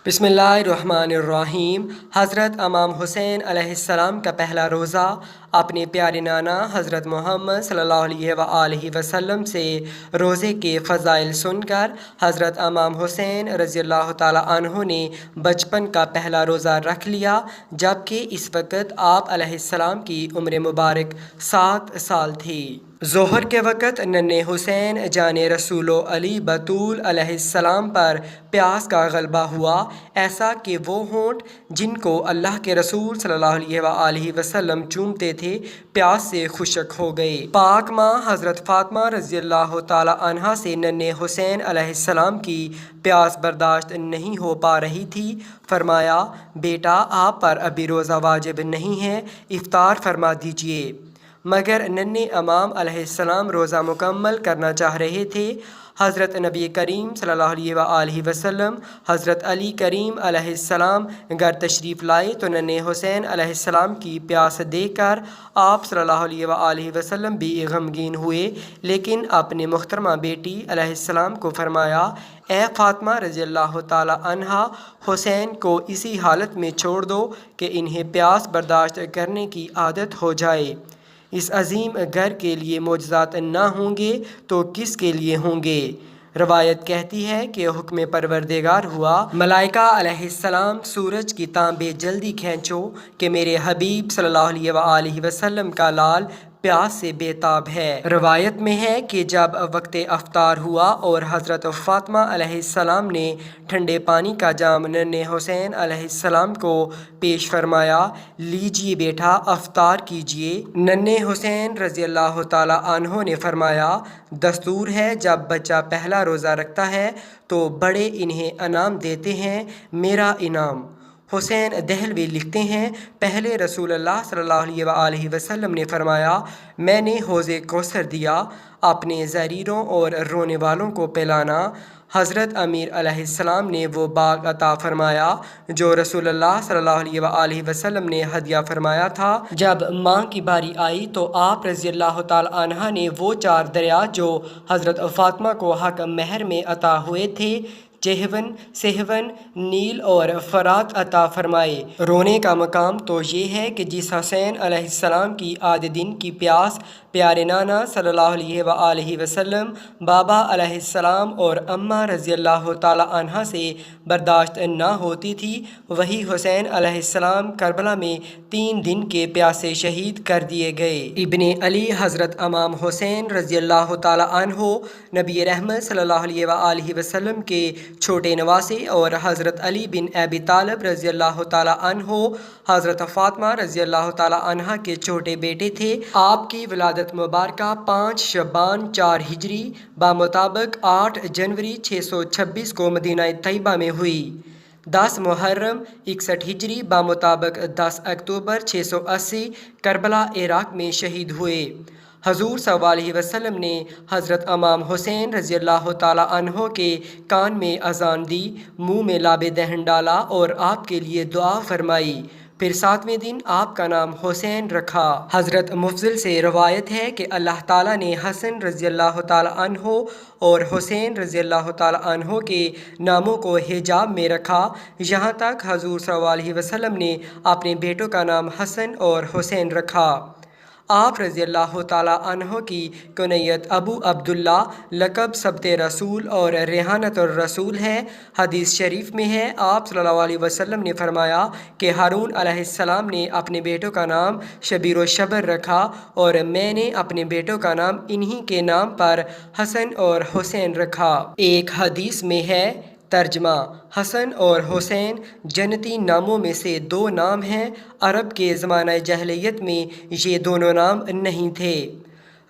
بسم اللہ الرحمن الرحیم۔ حضرت امام حسین علیہ السلام کا پہلا روزہ اپنے پیارے نانا حضرت محمد صلی اللہ علیہ وآلہ وسلم سے روزے کے فضائل سن کر حضرت امام حسین رضی اللہ تعالیٰ عنہ نے بچپن کا پہلا روزہ رکھ لیا، جبکہ اس وقت آپ علیہ السلام کی عمر مبارک 7 سال تھی۔ ظہر کے وقت ننھے حسین جان رسول و علی بطول علیہ السلام پر پیاس کا غلبہ ہوا، ایسا کہ وہ ہونٹ جن کو اللہ کے رسول صلی اللہ علیہ وآلہ وسلم چومتے تھے پیاس سے خشک ہو گئے۔ پاک ماں حضرت فاطمہ رضی اللہ تعالی عنہا سے ننھے حسین علیہ السلام کی پیاس برداشت نہیں ہو پا رہی تھی۔ فرمایا، بیٹا آپ پر ابھی روزہ واجب نہیں ہے، افطار فرما دیجیے۔ مگر ننھے امام علیہ السلام روزہ مکمل کرنا چاہ رہے تھے۔ حضرت نبی کریم صلی اللہ علیہ وآلہ وسلم حضرت علی کریم علیہ السلام گھر تشریف لائے تو ننھے حسین علیہ السلام کی پیاس دیکھ کر آپ صلی اللہ علیہ وآلہ وسلم بھی غمگین ہوئے، لیکن اپنے محترمہ بیٹی علیہ السلام کو فرمایا، اے فاطمہ رضی اللہ تعالیٰ عنہا، حسین کو اسی حالت میں چھوڑ دو کہ انہیں پیاس برداشت کرنے کی عادت ہو جائے۔ اس عظیم گھر کے لیے معجزات نہ ہوں گے تو کس کے لیے ہوں گے؟ روایت کہتی ہے کہ حکم پروردگار ہوا، ملائکہ علیہ السلام سورج کی تانبیں جلدی کھینچو کہ میرے حبیب صلی اللہ علیہ وآلہ وسلم کا لال پیاس سے بے تاب ہے۔ روایت میں ہے کہ جب وقت افطار ہوا اور حضرت فاطمہ علیہ السلام نے ٹھنڈے پانی کا جام ننھے حسین علیہ السلام کو پیش فرمایا، لیجیے بیٹا افطار کیجیے۔ ننھے حسین رضی اللہ تعالیٰ عنہ نے فرمایا، دستور ہے جب بچہ پہلا روزہ رکھتا ہے تو بڑے انہیں انعام دیتے ہیں، میرا انعام۔ حسین دہلوی لکھتے ہیں، پہلے رسول اللہ صلی اللہ علیہ وآلہ وسلم نے فرمایا، میں نے حوض کوثر دیا، اپنے ضریروں اور رونے والوں کو پلانا۔ حضرت امیر علیہ السلام نے وہ باغ عطا فرمایا جو رسول اللہ صلی اللہ علیہ وآلہ وسلم نے ہدیہ فرمایا تھا۔ جب ماں کی باری آئی تو آپ رضی اللہ تعالیٰ عنہ نے وہ 4 دریا جو حضرت فاطمہ کو حق مہر میں عطا ہوئے تھے، جہون، سہون، نیل اور فرات عطا فرمائے۔ رونے کا مقام تو یہ ہے کہ جس حسین علیہ السلام کی آدھے دن کی پیاس پیارے نانا صلی اللہ علیہ وآلہ وسلم، بابا علیہ السلام اور اماں رضی اللہ تعالیٰ عنہا سے برداشت نہ ہوتی تھی، وہی حسین علیہ السلام کربلا میں 3 دن کے پیاسے شہید کر دیے گئے۔ ابن علی حضرت امام حسین رضی اللہ تعالیٰ عنہ نبی رحمت صلی اللہ علیہ وآلہ وسلم کے چھوٹے نواسے اور حضرت علی بن ابی طالب رضی اللہ تعالیٰ عنہ حضرت فاطمہ رضی اللہ تعالیٰ عنہا کے چھوٹے بیٹے تھے۔ آپ کی ولادت مبارکہ 5 شعبان 4 ہجری بمطابق 8 جنوری 626 کو مدینہ طیبہ میں ہوئی۔ 10 محرم 61 ہجری بمطابق 10 اکتوبر 680 کربلا عراق میں شہید ہوئے۔ حضور صلی اللہ علیہ وسلم نے حضرت امام حسین رضی اللہ تعالیٰ عنہ کے کان میں اذان دی، منہ میں لعب دہن ڈالا اور آپ کے لیے دعا فرمائی، پھر 7ویں دن آپ کا نام حسین رکھا۔ حضرت مفضل سے روایت ہے کہ اللہ تعالیٰ نے حسن رضی اللہ تعالیٰ عنہ اور حسین رضی اللہ تعالیٰ عنہ کے ناموں کو حجاب میں رکھا، یہاں تک حضور صلی اللہ علیہ وسلم نے اپنے بیٹوں کا نام حسن اور حسین رکھا۔ آپ رضی اللہ تعالیٰ عنہ کی کنیت ابو عبداللہ، لقب سبط رسول اور ریحانۃ الرسول ہے۔ حدیث شریف میں ہے، آپ صلی اللہ علیہ وسلم نے فرمایا کہ ہارون علیہ السلام نے اپنے بیٹوں کا نام شبیر و شبر رکھا اور میں نے اپنے بیٹوں کا نام انہی کے نام پر حسن اور حسین رکھا۔ ایک حدیث میں ہے، ترجمہ، حسن اور حسین جنتی ناموں میں سے 2 نام ہیں، عرب کے زمانہ جاہلیت میں یہ دونوں نام نہیں تھے۔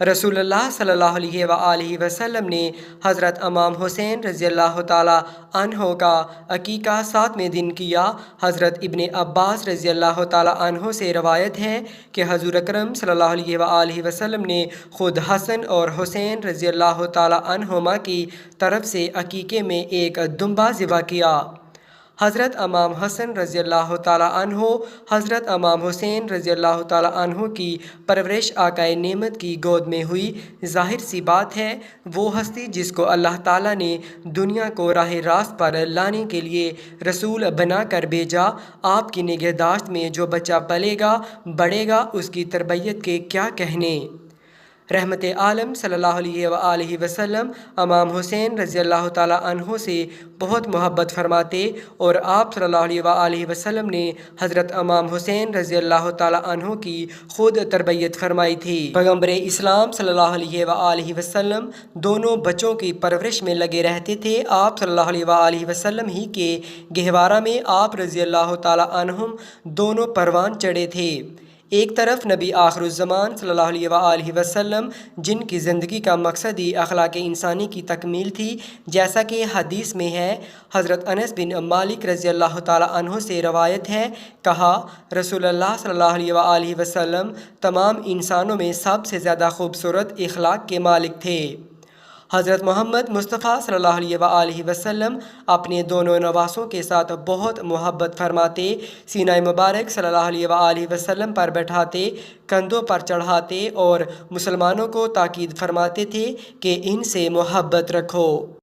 رسول اللہ صلی اللہ علیہ وآلہ وسلم نے حضرت امام حسین رضی اللہ تعالیٰ عنہ کا عقیقہ 7ویں دن کیا۔ حضرت ابن عباس رضی اللہ تعالیٰ عنہ سے روایت ہے کہ حضور اکرم صلی اللہ علیہ وآلہ وسلم نے خود حسن اور حسین رضی اللہ تعالیٰ عنہما کی طرف سے عقیقے میں ایک دمبہ ذبح کیا۔ حضرت امام حسن رضی اللہ تعالیٰ عنہ، حضرت امام حسین رضی اللہ تعالیٰ عنہ کی پرورش آقائے نعمت کی گود میں ہوئی۔ ظاہر سی بات ہے وہ ہستی جس کو اللہ تعالیٰ نے دنیا کو راہ راست پر لانے کے لیے رسول بنا کر بھیجا، آپ کی نگہداشت میں جو بچہ پلے گا بڑھے گا، اس کی تربیت کے کیا کہنے۔ رحمت عالم صلی اللہ علیہ وآلہ وسلم امام حسین رضی اللہ تعالیٰ عنہ سے بہت محبت فرماتے اور آپ صلی اللہ علیہ وآلہ وسلم نے حضرت امام حسین رضی اللہ تعالیٰ عنہ کی خود تربیت فرمائی تھی۔ پیغمبر اسلام صلی اللہ علیہ وآلہ وسلم دونوں بچوں کی پرورش میں لگے رہتے تھے۔ آپ صلی اللہ علیہ وآلہ وسلم ہی کے گہوارہ میں آپ رضی اللہ تعالیٰ عنہم دونوں پروان چڑھے تھے۔ ایک طرف نبی آخر الزمان صلی اللہ علیہ وآلہ وسلم جن کی زندگی کا مقصد ہی اخلاق انسانی کی تکمیل تھی، جیسا کہ حدیث میں ہے، حضرت انس بن مالک رضی اللہ تعالیٰ عنہ سے روایت ہے، کہا رسول اللہ صلی اللہ علیہ وآلہ وسلم تمام انسانوں میں سب سے زیادہ خوبصورت اخلاق کے مالک تھے۔ حضرت محمد مصطفیٰ صلی اللہ علیہ وآلہ وسلم اپنے دونوں نواسوں کے ساتھ بہت محبت فرماتے، سینہ مبارک صلی اللہ علیہ وآلہ وسلم پر بٹھاتے، کندھوں پر چڑھاتے اور مسلمانوں کو تاکید فرماتے تھے کہ ان سے محبت رکھو۔